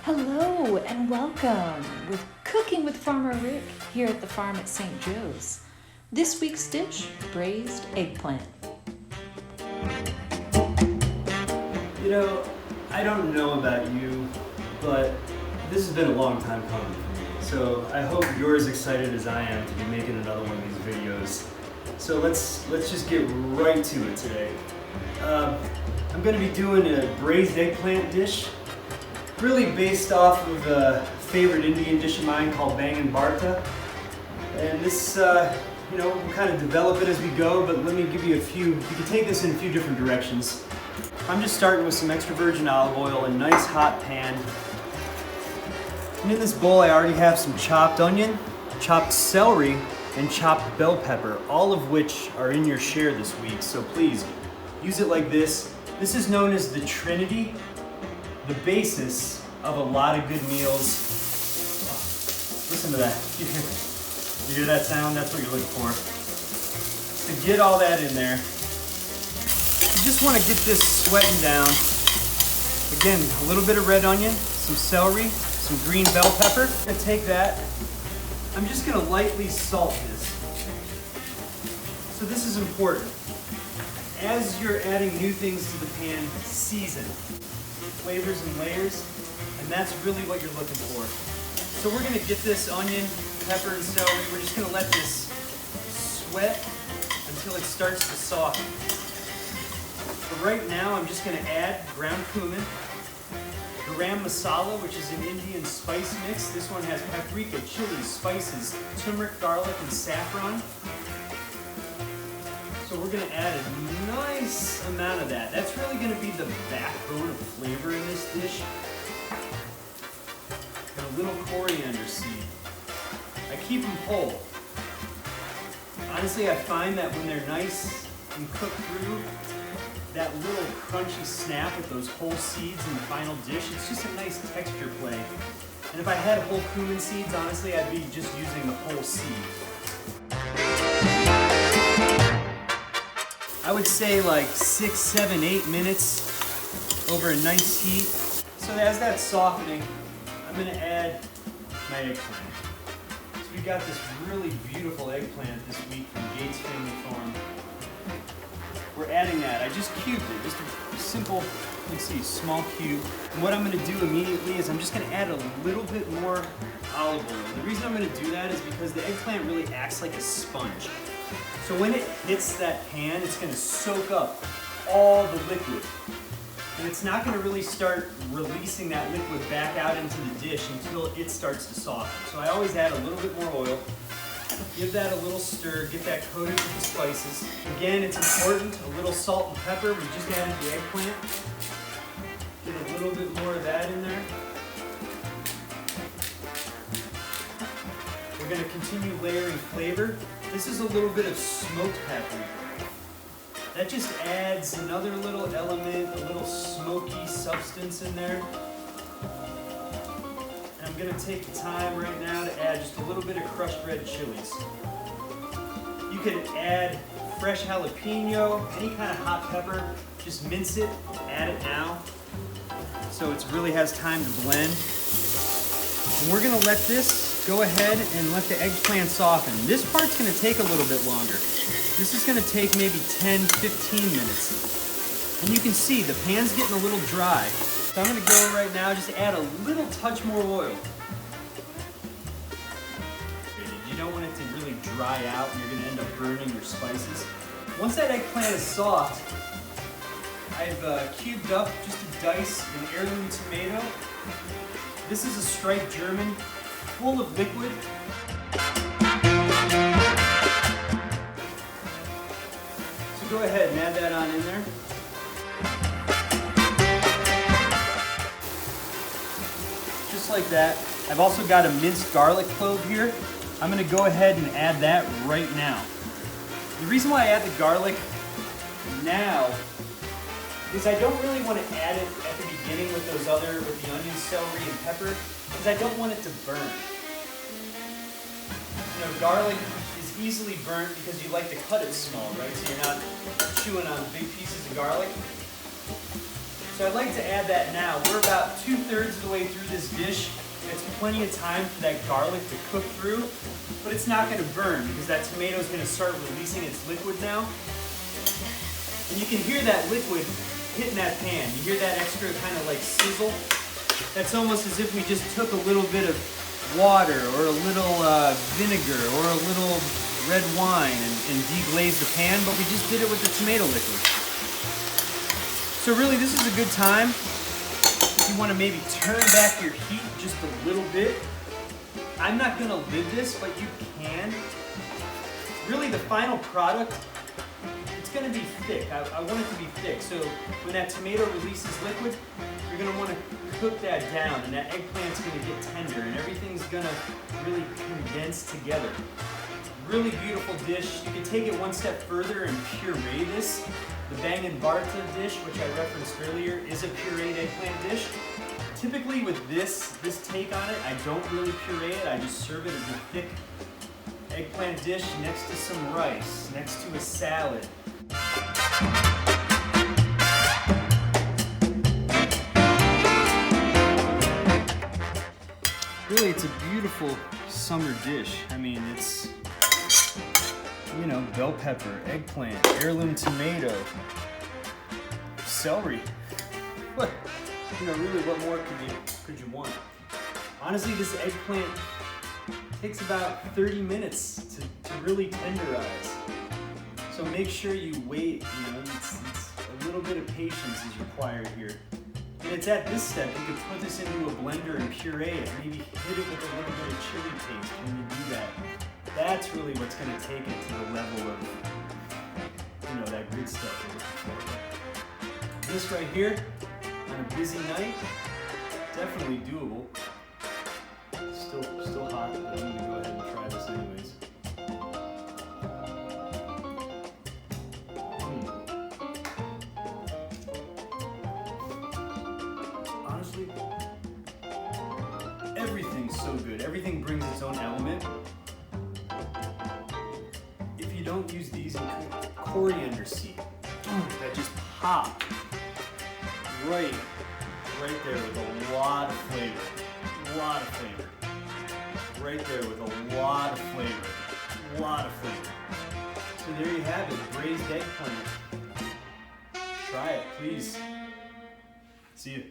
Hello and welcome with Cooking with Farmer Rick here at the farm at St. Joe's. This week's dish, braised eggplant. You know, I don't know about you, but this has been a long time coming for me. So I hope you're as excited as I am to be making another one of these videos. So let's just get right to it today. I'm going to be doing a braised eggplant dish, really based off of a favorite Indian dish of mine called Bangin' Bharta. And this, we'll kind of develop it as we go, but let me give you you can take this in a few different directions. I'm just starting with some extra virgin olive oil in a nice hot pan. And in this bowl I already have some chopped onion, chopped celery, and chopped bell pepper, all of which are in your share this week, so please use it like this. This is known as the Trinity, the basis of a lot of good meals. Oh, listen to that. You hear that sound? That's what you're looking for. To get all that in there, you just want to get this sweating down. Again, a little bit of red onion, some celery, some green bell pepper. I'm going to take that. I'm just going to lightly salt this. So this is important. As you're adding new things to the pan, season. Flavors and layers, and that's really what you're looking for. So we're going to get this onion, pepper, and celery. We're just going to let this sweat until it starts to soften. For right now, I'm just going to add ground cumin, garam masala, which is an Indian spice mix. This one has paprika, chilies, spices, turmeric, garlic, and saffron. So we're going to add a nice amount of that. That's really going to be the backbone of flavor in this dish. And a little coriander seed. I keep them whole. Honestly, I find that when they're nice and cooked through, that little crunchy snap with those whole seeds in the final dish, it's just a nice texture play. And if I had whole cumin seeds, honestly, I'd be just using the whole seed. I would say like 6, 7, 8 minutes over a nice heat. So as that's softening, I'm going to add my eggplant. So we got this really beautiful eggplant this week from Gates Family Farm. We're adding that. I just cubed it, just a simple, let's see, small cube. And what I'm going to do immediately is I'm just going to add a little bit more olive oil. The reason I'm going to do that is because the eggplant really acts like a sponge. So when it hits that pan, it's going to soak up all the liquid. And it's not going to really start releasing that liquid back out into the dish until it starts to soften. So I always add a little bit more oil, give that a little stir, get that coated with the spices. Again, it's important, a little salt and pepper. We just added the eggplant. Get a little bit more of that in there. We're going to continue layering flavor. This is a little bit of smoked paprika. That just adds another little element, a little smoky substance in there. And I'm going to take the time right now to add just a little bit of crushed red chilies. You can add fresh jalapeno, any kind of hot pepper. Just mince it, add it now. So it really has time to blend. And we're going to let this go ahead and let the eggplant soften. This part's going to take a little bit longer. This is going to take maybe 10, 15 minutes. And you can see the pan's getting a little dry. So I'm going to go right now, just add a little touch more oil. You don't want it to really dry out and you're going to end up burning your spices. Once that eggplant is soft, I've cubed up just a dice an heirloom tomato. This is a striped German, full of liquid. So go ahead and add that on in there. Just like that. I've also got a minced garlic clove here. I'm going to go ahead and add that right now. The reason why I add the garlic now is I don't really want to add it at the beginning with the onion, celery, and pepper, because I don't want it to burn. You know, garlic is easily burnt because you like to cut it small, right? So you're not chewing on big pieces of garlic. So I'd like to add that now. We're about 2/3 of the way through this dish. It's plenty of time for that garlic to cook through, but it's not going to burn because that tomato is going to start releasing its liquid now. And you can hear that liquid hitting that pan. You hear that extra kind of like sizzle? That's almost as if we just took a little bit of water or a little vinegar or a little red wine and deglazed the pan, but we just did it with the tomato liquid. So really, this is a good time if you want to maybe turn back your heat just a little bit. I'm not going to lid this, but you can. Really, the final product, it's going to be thick. I want it to be thick. So when that tomato releases liquid, you're going to want to cook that down, and that eggplant's going to get tender, and everything's going to really condense together. Really beautiful dish. You can take it one step further and puree this. The bang and barta dish, which I referenced earlier, is a pureed eggplant dish. Typically with this take on it, I don't really puree it. I just serve it as a thick eggplant dish next to some rice, next to a salad. Really, it's a beautiful summer dish. I mean, it's, you know, bell pepper, eggplant, heirloom tomato, celery. What? You know, really, what more could you want? Honestly, this eggplant takes about 30 minutes to really tenderize. So make sure you wait. You know, it's a little bit of patience is required here. And it's at this step you can put this into a blender and puree it. Maybe hit it with a little bit of chili paste when you do that. That's really what's going to take it to the level of, you know, that good stuff we're looking for. This right here, on a busy night, definitely doable. Still hot, but I'm going to go ahead and try this anyways. Honestly, everything's so good. Everything brings its own element. If you don't use these in coriander seed, that just pop right there with a lot of flavor. Right there with a lot of flavor. So there you have it, braised eggplant. Try it, please. See you.